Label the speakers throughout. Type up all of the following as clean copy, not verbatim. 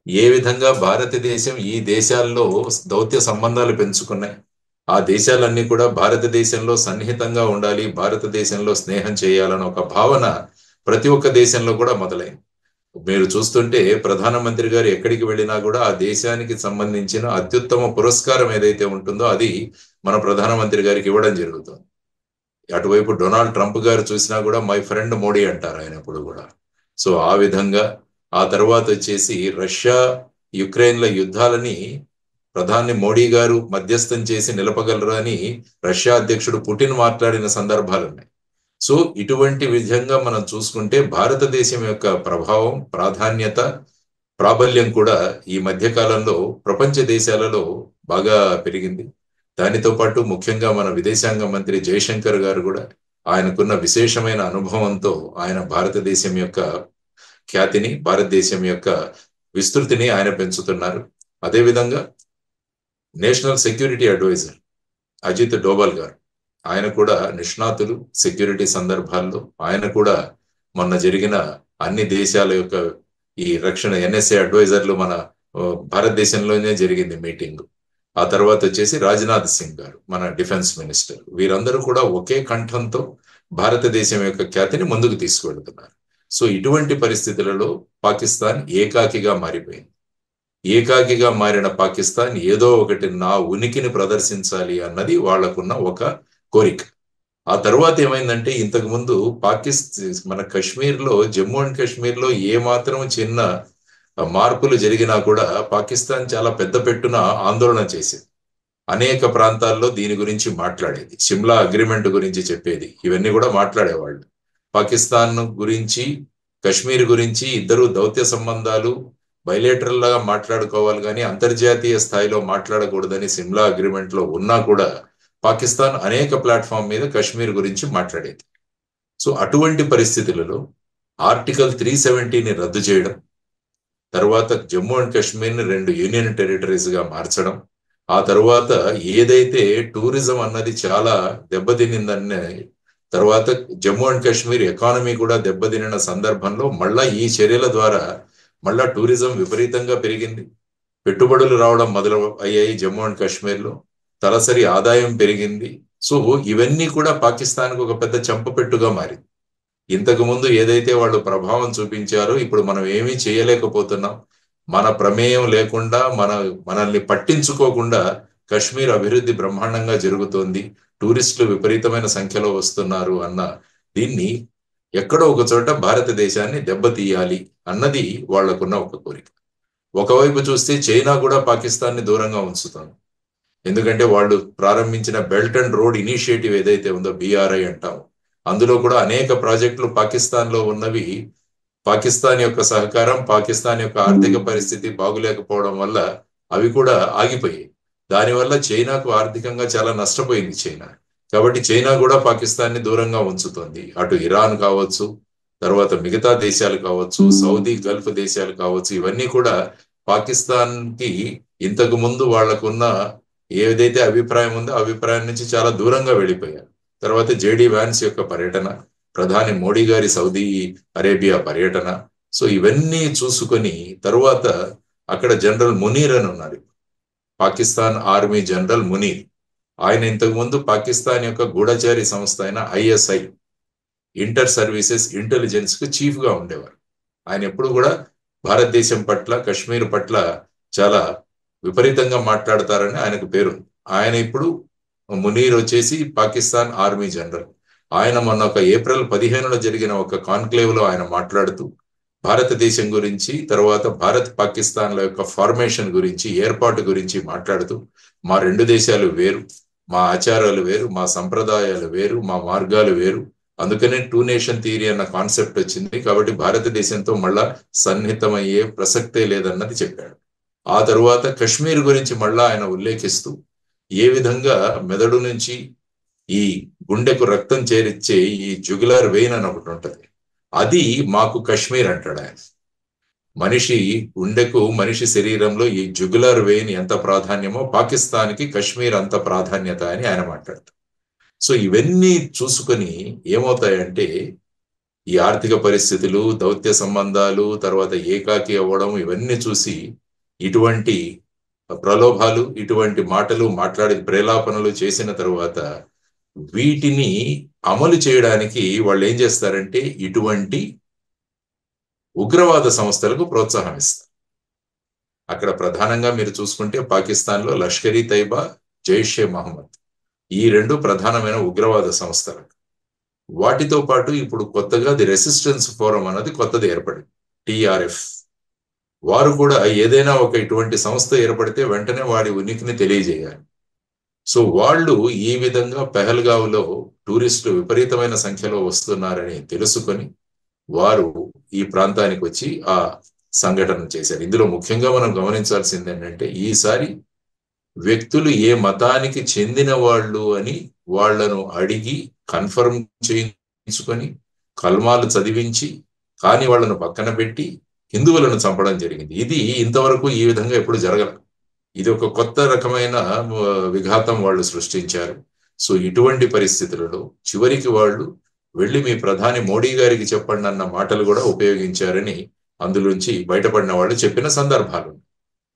Speaker 1: ఏ విధంగా భారతదేశం ఈ దేశాల్లో దౌత్య సంబంధాలు పెంచుకున్నాయి. ఆ దేశాలన్నీ కూడా భారతదేశంలో సన్నిహితంగా ఉండాలి, భారతదేశంలో స్నేహం చేయాలని ఒక భావన ప్రతి ఒక్క దేశంలో కూడా మొదలైంది. మీరు చూస్తుంటే ప్రధానమంత్రి గారు ఎక్కడికి వెళ్ళినా కూడా ఆ దేశానికి సంబంధించిన అత్యుత్తమ పురస్కారం ఏదైతే ఉంటుందో అది మన ప్రధానమంత్రి గారికి ఇవ్వడం జరుగుతుంది. అటువైపు డొనాల్డ్ ట్రంప్ గారు చూసినా కూడా మై ఫ్రెండ్ మోడీ అంటారు ఆయన ఎప్పుడు కూడా. సో ఆ విధంగా ఆ తర్వాత వచ్చేసి రష్యా యుక్రెయిన్ల యుద్ధాలని ప్రధాని మోడీ గారు మధ్యస్థం చేసి నిలపగలరు అని రష్యా అధ్యక్షుడు పుటిన్ మాట్లాడిన సందర్భాలు ఉన్నాయి. సో ఇటువంటి విధంగా మనం చూసుకుంటే భారతదేశం యొక్క ప్రభావం, ప్రాధాన్యత, ప్రాబల్యం కూడా ఈ మధ్య కాలంలో ప్రపంచ దేశాలలో బాగా పెరిగింది. దానితో పాటు ముఖ్యంగా మన విదేశాంగ మంత్రి జయశంకర్ గారు కూడా ఆయనకున్న విశేషమైన అనుభవంతో ఆయన భారతదేశం యొక్క ఖ్యాతిని, భారతదేశం యొక్క విస్తృతిని ఆయన పెంచుతున్నారు. అదేవిధంగా national security adviser Ajit Doval గారు, ఆయన కూడా నిష్ణాతులు సెక్యూరిటీ సందర్భాల్లో. ఆయన కూడా మొన్న జరిగిన అన్ని దేశాల యొక్క ఈ రక్షణ ఎన్ఎస్ఏ అడ్వైజర్లు మన భారతదేశంలోనే జరిగింది మీటింగ్. ఆ తర్వాత వచ్చేసి రాజ్నాథ్ సింగ్ గారు మన డిఫెన్స్ మినిస్టర్. వీరందరూ కూడా ఒకే కంఠంతో భారతదేశం యొక్క ఖ్యాతిని ముందుకు తీసుకువెళ్తున్నారు. సో ఇటువంటి పరిస్థితులలో పాకిస్తాన్ ఏకాకిగా మారిపోయింది. ఏకాకిగా మారిన పాకిస్తాన్ ఏదో ఒకటి నా ఉనికిని ప్రదర్శించాలి అన్నది వాళ్లకున్న ఒక కోరిక. ఆ తర్వాత ఏమైందంటే ఇంతకు ముందు మన కశ్మీర్లో, జమ్మూ అండ్ కాశ్మీర్లో ఏ మాత్రం చిన్న మార్పులు జరిగినా కూడా పాకిస్తాన్ చాలా పెద్ద పెట్టున ఆందోళన చేసేది. అనేక ప్రాంతాల్లో దీని గురించి మాట్లాడేది, సిమ్లా అగ్రిమెంట్ గురించి చెప్పేది, ఇవన్నీ కూడా మాట్లాడేవాళ్ళు. పాకిస్తాన్ గురించి, కశ్మీర్ గురించి ఇద్దరు దౌత్య సంబంధాలు బయలేటరల్ లాగా మాట్లాడుకోవాలి కానీ అంతర్జాతీయ స్థాయిలో మాట్లాడకూడదని సిమ్లా అగ్రిమెంట్ లో ఉన్నా కూడా పాకిస్తాన్ అనేక ప్లాట్ఫామ్ మీద కశ్మీర్ గురించి మాట్లాడేది. సో అటువంటి పరిస్థితులలో ఆర్టికల్ 370ని రద్దు చేయడం, తర్వాత జమ్మూ అండ్ కాశ్మీర్ని 2 యూనియన్ టెరిటరీస్ గా మార్చడం, ఆ తర్వాత ఏదైతే టూరిజం అన్నది చాలా దెబ్బతినిందనే తర్వాత జమ్మూ అండ్ కాశ్మీర్ ఎకానమీ కూడా దెబ్బతినిన సందర్భంలో మళ్ళా ఈ చర్యల ద్వారా మళ్ళా టూరిజం విపరీతంగా పెరిగింది. పెట్టుబడులు రావడం మొదలు అయ్యాయి జమ్మూ అండ్ కాశ్మీర్లో, తలసరి ఆదాయం పెరిగింది. సో ఇవన్నీ కూడా పాకిస్తాన్కు ఒక పెద్ద చెంపపెట్టుగా మారింది. ఇంతకు ముందు ఏదైతే వాళ్ళు ప్రభావం చూపించారో ఇప్పుడు మనం ఏమీ చేయలేకపోతున్నాం, మన ప్రమేయం లేకుండా, మనల్ని పట్టించుకోకుండా కశ్మీర్ అభివృద్ధి బ్రహ్మాండంగా జరుగుతోంది, టూరిస్టులు విపరీతమైన సంఖ్యలో వస్తున్నారు అన్న దీన్ని ఎక్కడో ఒక చోట భారతదేశాన్ని దెబ్బతీయాలి అన్నది వాళ్లకున్న ఒక కోరిక. ఒకవైపు చూస్తే చైనా కూడా పాకిస్తాన్ని దూరంగా ఉంచుతుంది. ఎందుకంటే వాళ్ళు ప్రారంభించిన బెల్ట్ అండ్ రోడ్ ఇనిషియేటివ్ ఏదైతే ఉందో, BRI అంటాం, అందులో కూడా అనేక ప్రాజెక్టులు పాకిస్తాన్లో ఉన్నవి పాకిస్తాన్ యొక్క సహకారం, పాకిస్తాన్ యొక్క ఆర్థిక పరిస్థితి బాగులేకపోవడం వల్ల అవి కూడా ఆగిపోయాయి. దానివల్ల చైనాకు ఆర్థికంగా చాలా నష్టపోయింది చైనా. కాబట్టి చైనా కూడా పాకిస్తాన్ని దూరంగా ఉంచుతుంది. అటు ఇరాన్ కావచ్చు, తర్వాత మిగతా దేశాలు కావచ్చు, సౌదీ గల్ఫ్ దేశాలు కావచ్చు, ఇవన్నీ కూడా పాకిస్తాన్ కి ఇంతకు ముందు వాళ్లకున్న ఏదైతే అభిప్రాయం ఉందో అభిప్రాయం నుంచి చాలా దూరంగా వెళ్ళిపోయారు. తర్వాత JD వ్యాన్స్ యొక్క పర్యటన, ప్రధాని మోడీ గారి సౌదీ అరేబియా పర్యటన, సో ఇవన్నీ చూసుకొని తరువాత అక్కడ జనరల్ మునీర్ అని ఉన్నారు, పాకిస్తాన్ ఆర్మీ జనరల్ మునీర్. ఆయన ఇంతకు ముందు పాకిస్తాన్ యొక్క గూఢచారి సంస్థ అయిన ISI, ఇంటర్ సర్వీసెస్ ఇంటెలిజెన్స్ కు చీఫ్ గా ఉండేవారు. ఆయన ఎప్పుడు కూడా భారతదేశం పట్ల, కశ్మీర్ పట్ల చాలా విపరీతంగా మాట్లాడతారని ఆయనకు పేరు. ఆయన ఇప్పుడు మునీర్ వచ్చేసి పాకిస్తాన్ ఆర్మీ జనరల్. ఆయన మొన్న ఒక ఏప్రిల్ 15న జరిగిన ఒక కాన్క్లేవ్ లో ఆయన మాట్లాడుతూ భారతదేశం గురించి, తర్వాత భారత్ పాకిస్తాన్ల యొక్క ఫార్మేషన్ గురించి, ఏర్పాటు గురించి మాట్లాడుతూ మా 2 దేశాలు వేరు, మా ఆచారాలు వేరు, మా సంప్రదాయాలు వేరు, మా మార్గాలు వేరు, అందుకనే 2 నేషన్ థియరీ అన్న కాన్సెప్ట్ వచ్చింది, కాబట్టి భారతదేశంతో మళ్ళా సన్నిహితమయ్యే ప్రసక్తే లేదన్నది చెప్పాడు. ఆ తరువాత కశ్మీర్ గురించి మళ్ళా ఆయన ఉల్లేఖిస్తూ ఏ విధంగా మెదడు నుంచి ఈ గుండెకు రక్తం చేరిచ్చే ఈ జుగులార్ వెయిన్ అని ఒకటి ఉంటది, అది మాకు కశ్మీర్ అంటాడు ఆయన. గుండెకు, మనిషి శరీరంలో ఈ జుగులార్ వెయిన్ ఎంత ప్రాధాన్యమో పాకిస్తాన్కి కశ్మీర్ అంత ప్రాధాన్యత అని ఆయన మాట్లాడతారు. సో ఇవన్నీ చూసుకొని ఏమవుతాయంటే ఈ ఆర్థిక పరిస్థితులు, దౌత్య సంబంధాలు, తర్వాత ఏకాకి అవ్వడం, ఇవన్నీ చూసి ఇటువంటి ప్రలోభాలు, ఇటువంటి మాటలు మాట్లాడి ప్రేలాపనలు చేసిన తరువాత వీటిని అమలు చేయడానికి వాళ్ళు ఏం చేస్తారంటే ఇటువంటి ఉగ్రవాద సంస్థలకు ప్రోత్సాహం ఇస్తారు. అక్కడ ప్రధానంగా మీరు చూసుకుంటే పాకిస్తాన్లో లష్కర్-ఈ తైబా, జైషే మహమ్మద్, ఈ రెండు ప్రధానమైన ఉగ్రవాద సంస్థలు. వాటితో పాటు ఇప్పుడు కొత్తగా ది రెసిస్టెన్స్ ఫోరం అన్నది కొత్తది ఏర్పడింది, టిఆర్ఎఫ్. వారు కూడా ఏదైనా ఒక ఇటువంటి సంస్థ ఏర్పడితే వెంటనే వాడి ఉనికిని తెలియజేయాలి. సో వాళ్ళు ఈ విధంగా పెహల్గావ్లో టూరిస్టులు విపరీతమైన సంఖ్యలో వస్తున్నారని తెలుసుకొని వారు ఈ ప్రాంతానికి వచ్చి ఆ సంఘటన చేశారు. ఇందులో ముఖ్యంగా మనం గమనించాల్సింది ఏంటంటే ఈసారి వ్యక్తులు ఏ మతానికి చెందిన వాళ్ళు అని వాళ్లను అడిగి కన్ఫర్మ్ చేయించుకొని కల్మాలు చదివించి కానీ వాళ్ళను పక్కన పెట్టి హిందువులను చంపడం జరిగింది. ఇది ఇంతవరకు ఈ విధంగా ఎప్పుడు జరగలేదు. ఇది ఒక కొత్త రకమైన విఘాతం వాళ్ళు సృష్టించారు. సో ఇటువంటి పరిస్థితులలో చివరికి వాళ్ళు వెళ్ళి మీ ప్రధాని మోడీ గారికి చెప్పండి అన్న మాటలు కూడా ఉపయోగించారని అందులోంచి బయటపడిన వాళ్ళు చెప్పిన సందర్భాలు.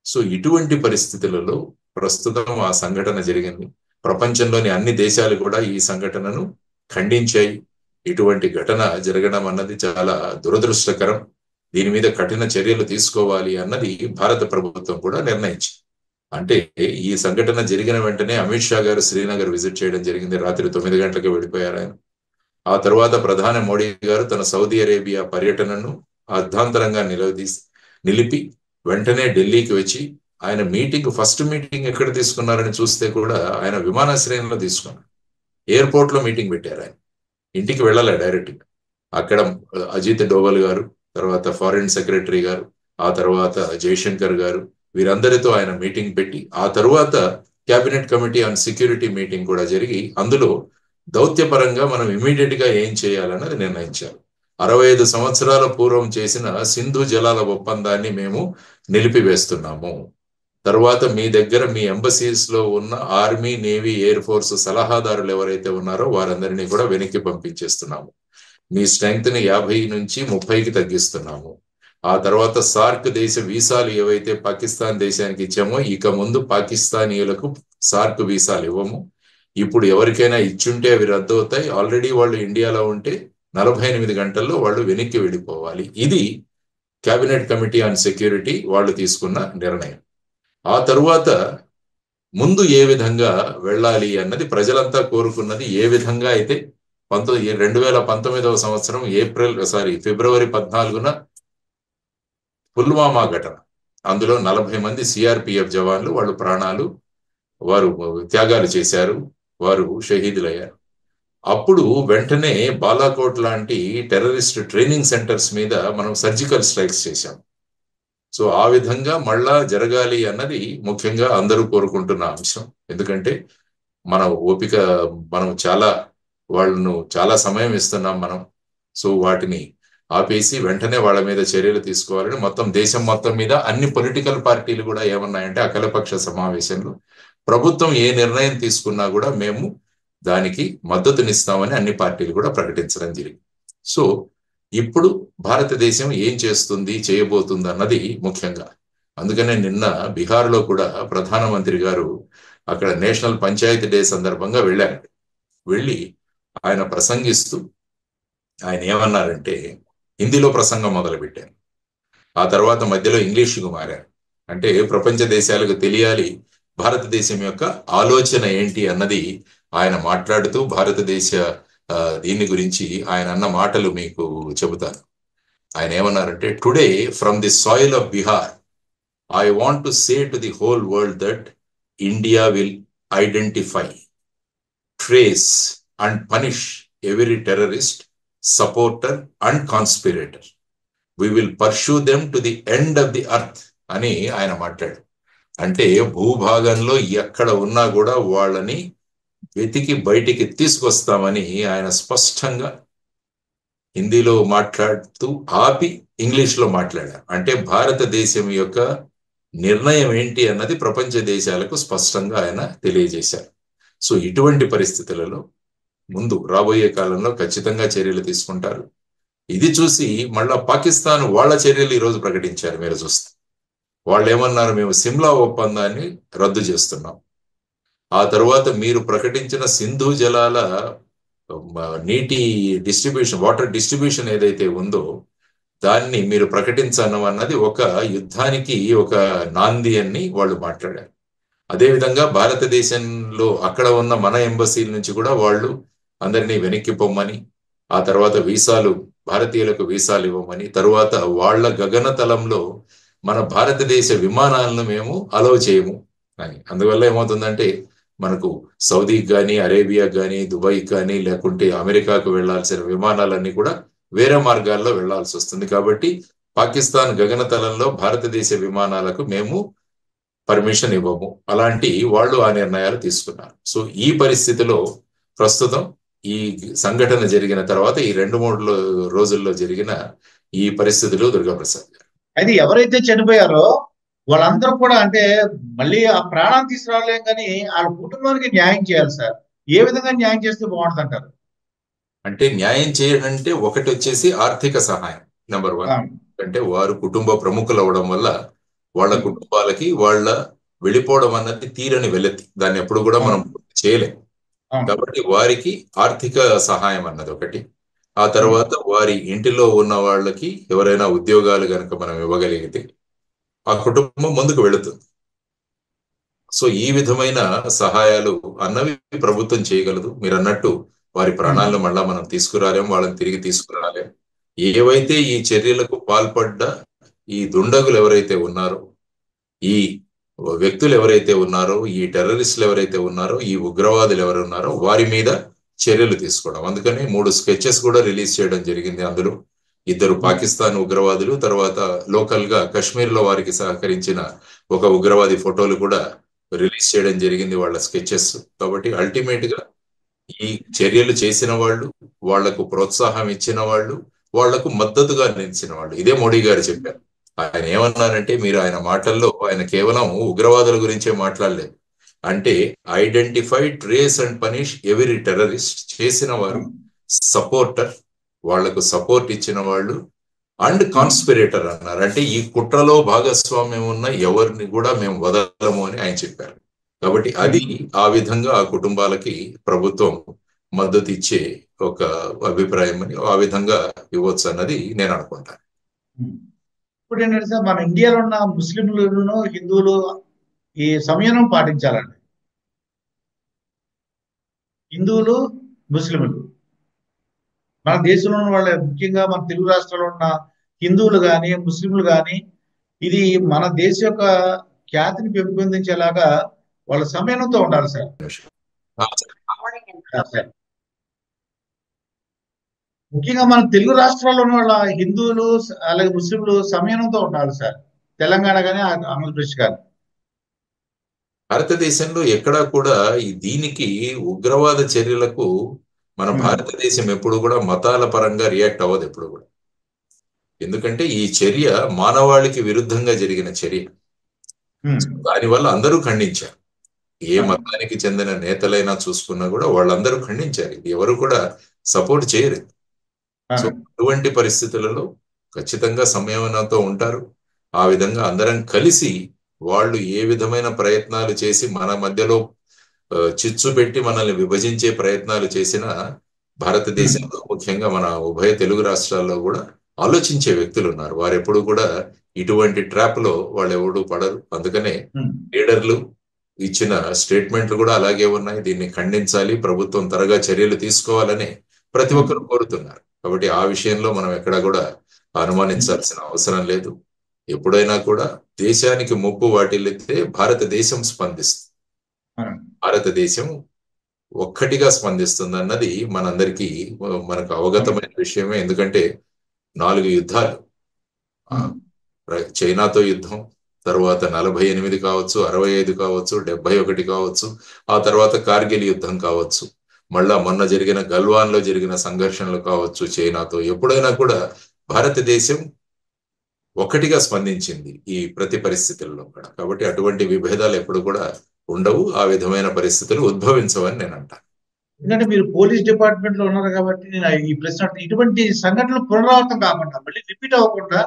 Speaker 1: సో ఇటువంటి పరిస్థితులలో ప్రస్తుతం ఆ సంఘటన జరిగింది. ప్రపంచంలోని అన్ని దేశాలు కూడా ఈ సంఘటనను ఖండించాయి. ఇటువంటి ఘటన జరగడం అన్నది చాలా దురదృష్టకరం. దీని మీద కఠిన చర్యలు తీసుకోవాలి అన్నది భారత ప్రభుత్వం కూడా నిర్ణయించింది. అంటే ఈ సంఘటన జరిగిన వెంటనే అమిత్ షా గారు శ్రీనగర్ విజిట్ చేయడం జరిగింది. రాత్రి 9 గంటలకు వెళ్ళిపోయారు ఆయన. ఆ తర్వాత ప్రధాని మోడీ గారు తన సౌదీ అరేబియా పర్యటనను అర్ధాంతరంగా నిలిపి వెంటనే ఢిల్లీకి వచ్చి ఆయన ఫస్ట్ మీటింగ్ ఎక్కడ తీసుకున్నారని చూస్తే కూడా ఆయన విమానాశ్రయంలో తీసుకున్నారు. ఎయిర్పోర్ట్ లో మీటింగ్ పెట్టారు. ఆయన ఇంటికి వెళ్ళాలి డైరెక్ట్. అక్కడ అజిత్ డోవల్ గారు, తర్వాత ఫారిన్ సెక్రటరీ గారు, ఆ తర్వాత జయశంకర్ గారు, వీరందరితో ఆయన మీటింగ్ పెట్టి ఆ తరువాత cabinet committee on security meeting కూడా జరిగి అందులో దౌత్యపరంగా మనం ఇమీడియట్ గా ఏం చేయాలన్నది నిర్ణయించారు. 65 సంవత్సరాల పూర్వం చేసిన సింధు జలాల ఒప్పందాన్ని మేము నిలిపివేస్తున్నాము. తర్వాత మీ దగ్గర మీ ఎంబసీస్ లో ఉన్న ఆర్మీ, నేవీ, ఎయిర్ ఫోర్స్ సలహాదారులు ఎవరైతే ఉన్నారో వారందరినీ కూడా వెనక్కి పంపించేస్తున్నాము. మీ స్ట్రెంగ్త్ ని 50 నుంచి 30కి తగ్గిస్తున్నాము. ఆ తర్వాత సార్క్ దేశ వీసాలు ఏవైతే పాకిస్తాన్ దేశానికి ఇచ్చామో ఇక ముందు పాకిస్తానీయులకు సార్క్ వీసాలు ఇవ్వము. ఇప్పుడు ఎవరికైనా ఇచ్చుంటే అవి రద్దు అవుతాయి. ఆల్రెడీ వాళ్ళు ఇండియాలో ఉంటే 48 గంటల్లో వాళ్ళు వెనక్కి వెళ్ళిపోవాలి. ఇది క్యాబినెట్ కమిటీ ఆన్ సెక్యూరిటీ వాళ్ళు తీసుకున్న నిర్ణయం. ఆ తరువాత ముందు ఏ విధంగా వెళ్ళాలి అన్నది ప్రజలంతా కోరుకున్నది. ఏ విధంగా అయితే 2019వ సంవత్సరం ఫిబ్రవరి 14న పుల్వామా ఘటన, అందులో 40 మంది సిఆర్పిఎఫ్ జవాన్లు వారు త్యాగాలు చేశారు, వారు షహీదులయ్యారు. అప్పుడు వెంటనే బాలాకోట్ లాంటి టెర్రరిస్ట్ ట్రైనింగ్ సెంటర్స్ మీద మనం సర్జికల్ స్ట్రైక్స్ చేశాం. సో ఆ విధంగా మళ్ళా జరగాలి అన్నది ముఖ్యంగా అందరూ కోరుకుంటున్న అంశం. ఎందుకంటే మనం చాలా సమయం ఇస్తున్నాం మనం. సో వాటిని ఆపేసి వెంటనే వాళ్ళ మీద చర్యలు తీసుకోవాలని మొత్తం దేశం మొత్తం మీద అన్ని పొలిటికల్ పార్టీలు కూడా ఏమన్నాయంటే అఖిలపక్ష సమావేశంలో ప్రభుత్వం ఏ నిర్ణయం తీసుకున్నా కూడా మేము దానికి మద్దతునిస్తామని అన్ని పార్టీలు కూడా ప్రకటించడం జరిగింది. సో ఇప్పుడు భారతదేశం ఏం చేయబోతుంది అన్నది ముఖ్యంగా. అందుకనే నిన్న బీహార్లో కూడా ప్రధానమంత్రి గారు అక్కడ నేషనల్ పంచాయతీ డే సందర్భంగా వెళ్ళి ఆయన ప్రసంగిస్తూ ఆయన ఏమన్నారంటే హిందీలో ప్రసంగం మొదలుపెట్టారు. ఆ తర్వాత మధ్యలో ఇంగ్లీష్కు మారారు. అంటే ప్రపంచ దేశాలకు తెలియాలి భారతదేశం యొక్క ఆలోచన ఏంటి అన్నది ఆయన మాట్లాడుతూ భారతదేశ దీని గురించి ఆయన అన్న మాటలు మీకు చెబుతాను. ఆయన ఏమన్నారంటే, today from the soil of Bihar I want to say to the whole world that India will identify, trace and punish every terrorist, supporter and conspirator. We will pursue them to the end of the earth అని ఆయన మాట్లాడారు. అంటే భూభాగంలో ఎక్కడ ఉన్నా కూడా వాళ్ళని వెతికి బయటికి తీసుకొస్తామని ఆయన స్పష్టంగా హిందీలో మాట్లాడుతూ ఆపి ఇంగ్లీష్లో మాట్లాడారు. అంటే భారతదేశం యొక్క నిర్ణయం ఏంటి అన్నది ప్రపంచ దేశాలకు స్పష్టంగా ఆయన తెలియజేశారు. సో ఇటువంటి పరిస్థితులలో ముందు రాబోయే కాలంలో ఖచ్చితంగా చర్యలు తీసుకుంటారు. ఇది చూసి మళ్ళా పాకిస్తాన్ వాళ్ళ చర్యలు ఈరోజు ప్రకటించారు. మీరు చూస్తే వాళ్ళు ఏమన్నారు, మేము సిమ్లా ఒప్పందాన్ని రద్దు చేస్తున్నాం. ఆ తర్వాత మీరు ప్రకటించిన సింధు జలాల నీటి డిస్ట్రిబ్యూషన్, వాటర్ డిస్ట్రిబ్యూషన్ ఏదైతే ఉందో దాన్ని మీరు ప్రకటించడం అన్నది ఒక యుద్ధానికి ఒక నాంది అని వాళ్ళు మాట్లాడారు. అదేవిధంగా భారతదేశంలో అక్కడ ఉన్న మన ఎంబసీల నుంచి కూడా వాళ్ళు అందరినీ వెనక్కి పొమ్మని, ఆ తర్వాత వీసాలు, భారతీయులకు వీసాలు ఇవ్వమని, తరువాత వాళ్ళ గగనతలంలో మన భారతదేశ విమానాలను మేము అలౌ చేయము అని. అందువల్ల ఏమవుతుందంటే మనకు సౌదీకి కానీ, అరేబియాకి కానీ, దుబాయ్కి కానీ, లేకుంటే అమెరికాకు వెళ్లాల్సిన విమానాలన్నీ కూడా వేరే మార్గాల్లో వెళ్లాల్సి వస్తుంది. కాబట్టి పాకిస్తాన్ గగనతలంలో భారతదేశ విమానాలకు మేము పర్మిషన్ ఇవ్వము. అలాంటి వాళ్ళు ఆ నిర్ణయాలు తీసుకున్నారు. సో ఈ పరిస్థితిలో ప్రస్తుతం ఈ సంఘటన జరిగిన తర్వాత ఈ 2-3 రోజుల్లో జరిగిన ఈ పరిస్థితులు దుర్గాప్రసాద్ గారు,
Speaker 2: అయితే ఎవరైతే చనిపోయారో వాళ్ళందరూ కూడా అంటే మళ్ళీ ఆ ప్రాణాన్ని తీసుకురాలేం కానీ వాళ్ళ కుటుంబానికి న్యాయం చేయాలి సార్. ఏ విధంగా న్యాయం చేస్తే బాగుంటుంది అంటారు?
Speaker 1: అంటే న్యాయం చేయాలంటే ఒకటి వచ్చేసి ఆర్థిక సహాయం నెంబర్ 1. అంటే వారు కుటుంబ ప్రముఖులు అవడం వల్ల వాళ్ళ కుటుంబాలకి వాళ్ళ వెళ్ళిపోవడం అన్నది తీరని వెలతి, దాన్ని ఎప్పుడు కూడా మనం చేయలేం. కాబట్టి వారికి ఆర్థిక సహాయం అన్నది ఒకటి. ఆ తర్వాత వారి ఇంటిలో ఉన్న వాళ్ళకి ఎవరైనా ఉద్యోగాలు కనుక మనం ఇవ్వగలిగితే ఆ కుటుంబం ముందుకు వెళుతుంది. సో ఈ విధమైన సహాయాలు అన్నవి ప్రభుత్వం చేయగలదు. మీరు అన్నట్టు వారి ప్రాణాలను మళ్ళా మనం తీసుకురాలేం, వాళ్ళని తిరిగి తీసుకురాలేం. ఏవైతే ఈ చర్యలకు పాల్పడ్డ ఈ దుండగులు ఎవరైతే ఉన్నారో, ఈ వ్యక్తులు ఎవరైతే ఉన్నారో, ఈ టెర్రరిస్టులు ఎవరైతే ఉన్నారో, ఈ ఉగ్రవాదులు ఎవరు ఉన్నారో వారి మీద చర్యలు తీసుకోవడం. అందుకని 3 స్కెచెస్ కూడా రిలీజ్ చేయడం జరిగింది. అందులో 2 పాకిస్తాన్ ఉగ్రవాదులు, తర్వాత లోకల్ గా కశ్మీర్ లో వారికి సహకరించిన ఒక ఉగ్రవాది ఫోటోలు కూడా రిలీజ్ చేయడం జరిగింది, వాళ్ళ స్కెచెస్. కాబట్టి అల్టిమేట్ గా ఈ చర్యలు చేసిన వాళ్ళు, వాళ్లకు ప్రోత్సాహం ఇచ్చిన వాళ్ళు, వాళ్లకు మద్దతుగా నిలిచిన వాళ్ళు, ఇదే మోడీ గారు చెప్పారు. ఆయన ఏమన్నారంటే, మీరు ఆయన మాటల్లో ఆయన కేవలం ఉగ్రవాదుల గురించే మాట్లాడలేదు. అంటే identify, trace and punish every terrorist, చేసిన వారు, సపోర్టర్, వాళ్లకు సపోర్ట్ ఇచ్చిన వాళ్ళు, అండ్ కాన్స్పిరేటర్ అన్నారు. అంటే ఈ కుట్రలో భాగస్వామ్యం ఉన్న ఎవరిని కూడా మేము వదలము అని ఆయన చెప్పారు. కాబట్టి అది ఆ విధంగా ఆ కుటుంబాలకి ప్రభుత్వం మద్దతు ఇచ్చే ఒక అభిప్రాయం అని, ఆ విధంగా ఇవ్వచ్చు అన్నది నేను అనుకుంటాను.
Speaker 2: ఇప్పుడు ఏంటంటే సార్, మన ఇండియాలో ఉన్న ముస్లింలను, హిందువులు ఈ సంయమనం పాటించాలండి. హిందువులు, ముస్లింలు మన దేశంలో ఉన్న వాళ్ళ, ముఖ్యంగా మన తెలుగు రాష్ట్రాల్లో ఉన్న హిందువులు కానీ, ముస్లింలు కానీ, ఇది మన దేశ యొక్క ఖ్యాతిని పెంపొందించేలాగా వాళ్ళ సంయమనంతో ఉండాలి సార్. ముఖ్యంగా మన తెలుగు రాష్ట్రాల్లో ఉన్న వాళ్ళ హిందువులు అలాగే ముస్లింలు సంయమనంతో ఉండాలి సార్. తెలంగాణ కానీ, ఆంధ్రప్రదేశ్ కానీ.
Speaker 1: భారతదేశంలో ఎక్కడా కూడా దీనికి ఉగ్రవాద చర్యలకు మన భారతదేశం ఎప్పుడు కూడా మతాల పరంగా రియాక్ట్ అవ్వదు ఎప్పుడు కూడా. ఎందుకంటే ఈ చర్య మానవాళికి విరుద్ధంగా జరిగిన చర్య. దానివల్ల అందరూ ఖండించారు. ఏ మతానికి చెందిన నేతలైనా చూసుకున్నా కూడా వాళ్ళందరూ ఖండించారు. ఇది ఎవరు కూడా సపోర్ట్ చేయరు. సో అటువంటి పరిస్థితులలో ఖచ్చితంగా సంయమనంతో ఉంటారు. ఆ విధంగా అందరం కలిసి వాళ్ళు ఏ విధమైన ప్రయత్నాలు చేసి మన మధ్యలో చిచ్చు పెట్టి మనల్ని విభజించే ప్రయత్నాలు చేసినా, భారతదేశంలో ముఖ్యంగా మన ఉభయ తెలుగు రాష్ట్రాల్లో కూడా ఆలోచించే వ్యక్తులు ఉన్నారు. వారెప్పుడు కూడా ఇటువంటి ట్రాప్ లో వాళ్ళు ఎవరు పడరు. అందుకనే లీడర్లు ఇచ్చిన స్టేట్మెంట్లు కూడా అలాగే ఉన్నాయి. దీన్ని ఖండించాలి, ప్రభుత్వం త్వరగా చర్యలు తీసుకోవాలని ప్రతి ఒక్కరు కోరుతున్నారు. కాబట్టి ఆ విషయంలో మనం ఎక్కడా కూడా అనుమానించాల్సిన అవసరం లేదు. ఎప్పుడైనా కూడా దేశానికి ముప్పు వాటిల్లితే భారతదేశం స్పందిస్తుంది. భారతదేశం ఒక్కటిగా స్పందిస్తుంది అన్నది మనందరికీ మనకు అవగతమైన విషయమే. ఎందుకంటే 4 యుద్ధాలు, చైనాతో యుద్ధం, తర్వాత 48 కావచ్చు, 65 కావచ్చు, 71 కావచ్చు, ఆ తర్వాత కార్గిల్ యుద్ధం కావచ్చు, మళ్ళా మొన్న జరిగిన గల్వాన్ లో జరిగిన సంఘర్షణలు కావచ్చు చైనాతో. ఎప్పుడైనా కూడా భారతదేశం ఒక్కటిగా స్పందించింది ఈ ప్రతి పరిస్థితుల్లో కూడా. కాబట్టి అటువంటి విభేదాలు ఎప్పుడు కూడా ఉండవు, ఆ విధమైన పరిస్థితులు ఉద్భవించవని నేను అంటాను.
Speaker 2: ఎందుకంటే మీరు పోలీస్ డిపార్ట్మెంట్ లో ఉన్నారు కాబట్టి నేను ఈ ప్రశ్న ఇటువంటి సంఘటనలు పునరావృతం కాకుండా మళ్ళీ రిపీట్ అవ్వకుండా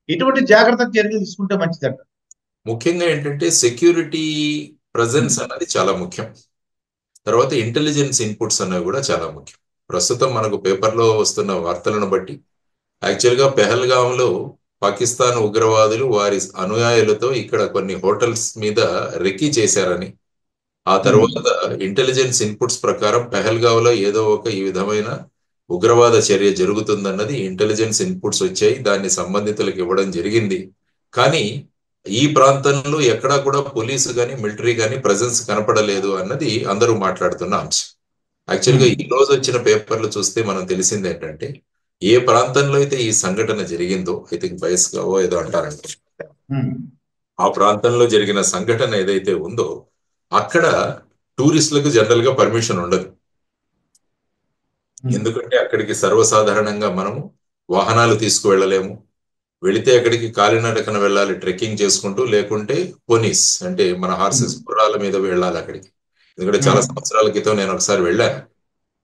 Speaker 2: ఎటువంటి జాగ్రత్త చర్యలు తీసుకుంటే మంచిదంట.
Speaker 1: ముఖ్యంగా ఏంటంటే సెక్యూరిటీ ప్రజెన్స్ అన్నది చాలా ముఖ్యం. తర్వాత ఇంటెలిజెన్స్ ఇన్పుట్స్ అనేవి కూడా చాలా ముఖ్యం. ప్రస్తుతం మనకు పేపర్లో వస్తున్న వార్తలను బట్టి యాక్చువల్గా పెహల్గాంలో పాకిస్తాన్ ఉగ్రవాదులు వారి అనుయాయులతో ఇక్కడ కొన్ని హోటల్స్ మీద రెక్కీ చేశారని, ఆ తర్వాత ఇంటెలిజెన్స్ ఇన్పుట్స్ ప్రకారం పెహల్గాంలో ఏదో ఒక ఈ విధమైన ఉగ్రవాద చర్య జరుగుతుందన్నది ఇంటెలిజెన్స్ ఇన్పుట్స్ వచ్చాయి. దాన్ని సంబంధితులకు ఇవ్వడం జరిగింది. కానీ ఈ ప్రాంతంలో ఎక్కడా కూడా పోలీసు కానీ మిలిటరీ కానీ ప్రజెన్స్ కనపడలేదు అన్నది అందరూ మాట్లాడుతున్న అంశం. యాక్చువల్గా ఈ రోజు వచ్చిన పేపర్లు చూస్తే మనం తెలిసింది ఏంటంటే, ఏ ప్రాంతంలో అయితే ఈ సంఘటన జరిగిందో, ఐ థింక్ బయస్గావో ఏదో అంటారంటే, ఆ ప్రాంతంలో జరిగిన సంఘటన ఏదైతే ఉందో అక్కడ టూరిస్టులకు జనరల్ గా పర్మిషన్ ఉండదు. ఎందుకంటే అక్కడికి సర్వసాధారణంగా మనము వాహనాలు తీసుకువెళ్ళలేము. వెళితే అక్కడికి కాలినడకన వెళ్ళాలి, ట్రెక్కింగ్ చేసుకుంటూ, లేకుంటే పోనీస్ అంటే మన హార్సెస్ గుర్రాల మీద వెళ్ళాలి అక్కడికి. ఎందుకంటే చాలా సంవత్సరాల క్రితం నేను ఒకసారి వెళ్ళాను.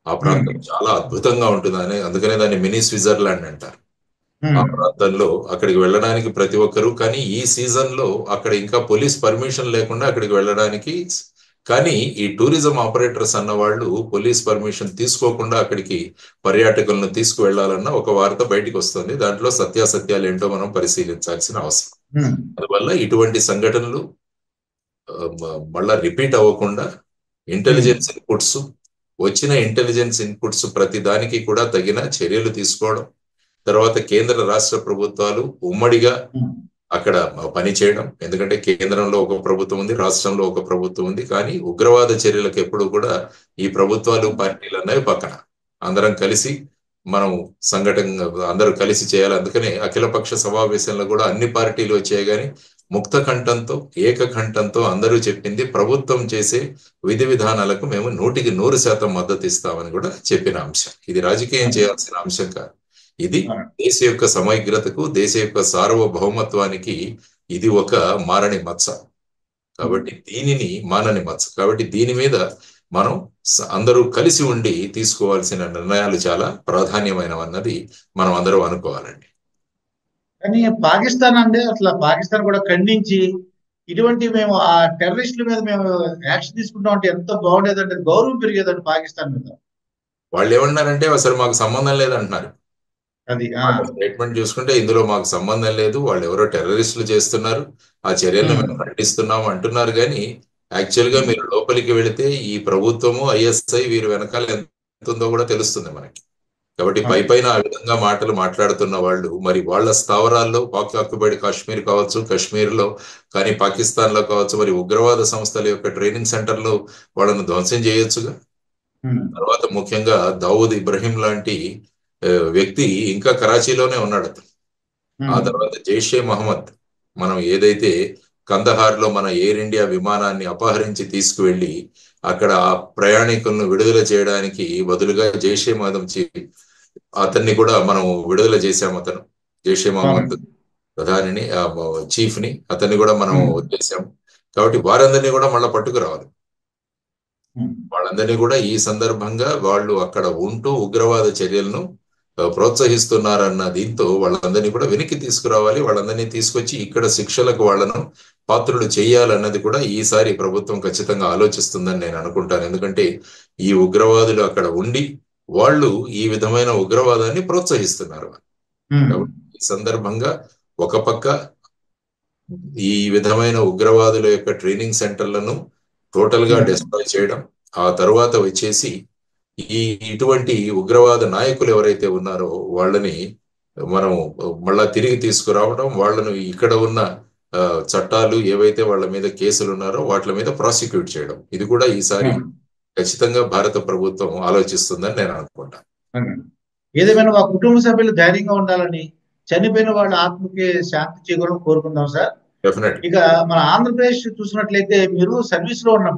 Speaker 1: ఆ ప్రాంతం చాలా అద్భుతంగా ఉంటుంది, అందుకనే దాన్ని మినీ స్విట్జర్లాండ్ అంటారు. ఆ ప్రాంతంలో అక్కడికి వెళ్ళడానికి ప్రతి ఒక్కరూ, కానీ ఈ సీజన్ లో అక్కడ ఇంకా పోలీస్ పర్మిషన్ లేకుండా అక్కడికి వెళ్ళడానికి, కానీ ఈ టూరిజం ఆపరేటర్స్ అన్న వాళ్ళు పోలీస్ పర్మిషన్ తీసుకోకుండా అక్కడికి పర్యాటకులను తీసుకువెళ్లాలన్న ఒక వార్త బయటికి వస్తుంది. దాంట్లో సత్యాసత్యాలు ఏంటో మనం పరిశీలించాల్సిన అవసరం. అందువల్ల ఇటువంటి సంఘటనలు మళ్ళా రిపీట్ అవ్వకుండా ఇంటెలిజెన్స్ ఇన్పుట్స్, వచ్చిన ఇంటెలిజెన్స్ ఇన్పుట్స్ ప్రతి దానికి కూడా తగిన చర్యలు తీసుకోవడం, తర్వాత కేంద్ర రాష్ట్ర ప్రభుత్వాలు ఉమ్మడిగా అక్కడ పని చేయడం. ఎందుకంటే కేంద్రంలో ఒక ప్రభుత్వం ఉంది, రాష్ట్రంలో ఒక ప్రభుత్వం ఉంది, కానీ ఉగ్రవాద చర్యలకు ఎప్పుడు కూడా ఈ ప్రభుత్వాలు పార్టీలు అనేవి పక్కన. అందరం కలిసి మనం అందరూ కలిసి చేయాలి. అందుకనే అఖిలపక్ష సమావేశంలో కూడా అన్ని పార్టీలు వచ్చాయి, కానీ ముక్త కంఠంతో ఏకకంఠంతో అందరూ చెప్పింది ప్రభుత్వం చేసే విధి విధానాలకు మేము 100% మద్దతు ఇస్తామని కూడా చెప్పిన అంశం. ఇది రాజకీయం చేయాల్సిన అంశం కాదు. ఇది దేశ యొక్క సమగ్రతకు, దేశ యొక్క సార్వభౌమత్వానికి ఇది ఒక మారని మచ్చ. కాబట్టి దీనిని మానని మచ్చ. కాబట్టి దీని మీద మనం అందరూ కలిసి ఉండి తీసుకోవాల్సిన నిర్ణయాలు చాలా ప్రాధాన్యమైనవన్నది మనం అందరూ అనుకోవాలండి.
Speaker 2: కానీ పాకిస్తాన్ అంటే అట్లా పాకిస్తాన్ కూడా ఖండించి ఇటువంటి మేము ఆ టెర్రరిస్టుల మీద మేము యాక్షన్ తీసుకుంటాం అంటే ఎంత బాగుండేదంటే గౌరవం పెరిగేదండి పాకిస్తాన్ మీద.
Speaker 1: వాళ్ళు ఏమన్నారంటే అసలు మాకు సంబంధం లేదంటున్నారు.
Speaker 2: అది
Speaker 1: స్టేట్మెంట్ చూసుకుంటే ఇందులో మాకు సంబంధం లేదు, వాళ్ళు ఎవరో టెర్రరిస్టులు చేస్తున్నారు, ఆ చర్యలను మేము ఖండిస్తున్నాము అంటున్నారు. కానీ యాక్చువల్ గా మీరు లోపలికి వెళితే ఈ ప్రభుత్వము ఐఎస్ఐ వీరి వెనకాల ఎంత ఉందో కూడా తెలుస్తుంది మనకి. కాబట్టి పైన ఆ విధంగా మాటలు మాట్లాడుతున్న వాళ్ళు మరి వాళ్ళ స్థావరాల్లో, పాక్ ఆక్యుపైడ్ కాశ్మీర్ కావచ్చు, కాశ్మీర్ లో కానీ పాకిస్తాన్ లో కావచ్చు, మరి ఉగ్రవాద సంస్థల యొక్క ట్రైనింగ్ సెంటర్లో వాళ్ళను ధ్వంసం చేయొచ్చుగా. తర్వాత ముఖ్యంగా దావూద్ ఇబ్రహీం లాంటి వ్యక్తి ఇంకా కరాచీలోనే ఉన్నాడు. ఆ తర్వాత జైషే మహమ్మద్, మనం ఏదైతే కందహార్ లో మన ఎయిర్ ఇండియా విమానాన్ని అపహరించి తీసుకువెళ్లి అక్కడ ఆ ప్రయాణికులను విడుదల చేయడానికి బదులుగా జైషే మహమ్మద్ అతన్ని కూడా మనం విడుదల చేశాము. అతను జైషే మహమ్మద్ ప్రధానిని, చీఫ్ ని, అతన్ని కూడా మనం చేశాము. కాబట్టి వారందరినీ కూడా మళ్ళీ పట్టుకురావాలి. వాళ్ళందరినీ కూడా ఈ సందర్భంగా వాళ్ళు అక్కడ ఉంటూ ఉగ్రవాద చర్యలను ప్రోత్సహిస్తున్నారన్న దీంతో వాళ్ళందరినీ కూడా వెనక్కి తీసుకురావాలి. వాళ్ళందరినీ తీసుకొచ్చి ఇక్కడ శిక్షలకు వాళ్ళను పాత్రులు చేయాలన్నది కూడా ఈసారి ప్రభుత్వం ఖచ్చితంగా ఆలోచిస్తుందని నేను అనుకుంటాను. ఎందుకంటే ఈ ఉగ్రవాదులు అక్కడ ఉండి వాళ్ళు ఈ విధమైన ఉగ్రవాదాన్ని ప్రోత్సహిస్తున్నారు. ఈ సందర్భంగా ఒక పక్క ఈ విధమైన ఉగ్రవాదుల యొక్క ట్రైనింగ్ సెంటర్లను టోటల్ గా డిస్ట్రాయ్ చేయడం, ఆ తర్వాత వచ్చేసి ఇటువంటి ఉగ్రవాద నాయకులు ఎవరైతే ఉన్నారో వాళ్ళని మనం మళ్ళా తిరిగి తీసుకురావడం, వాళ్ళను ఇక్కడ ఉన్న చట్టాలు ఏవైతే వాళ్ళ మీద కేసులు ఉన్నారో వాటి మీద ప్రాసిక్యూట్ చేయడం, ఇది కూడా ఈసారి ఖచ్చితంగా భారత ప్రభుత్వం ఆలోచిస్తుందని నేను అనుకుంటాను.
Speaker 2: ఏదేమైనా మా కుటుంబ సభ్యులు ధైర్యంగా ఉండాలని, చనిపోయిన వాళ్ళ ఆత్మకి శాంతి చేకూరాలని కోరుకుందాం సార్.
Speaker 1: డెఫినెట్లీ.
Speaker 2: ఇక మన ఆంధ్రప్రదేశ్ చూసినట్లయితే మీరు సర్వీస్ లో ఉన్న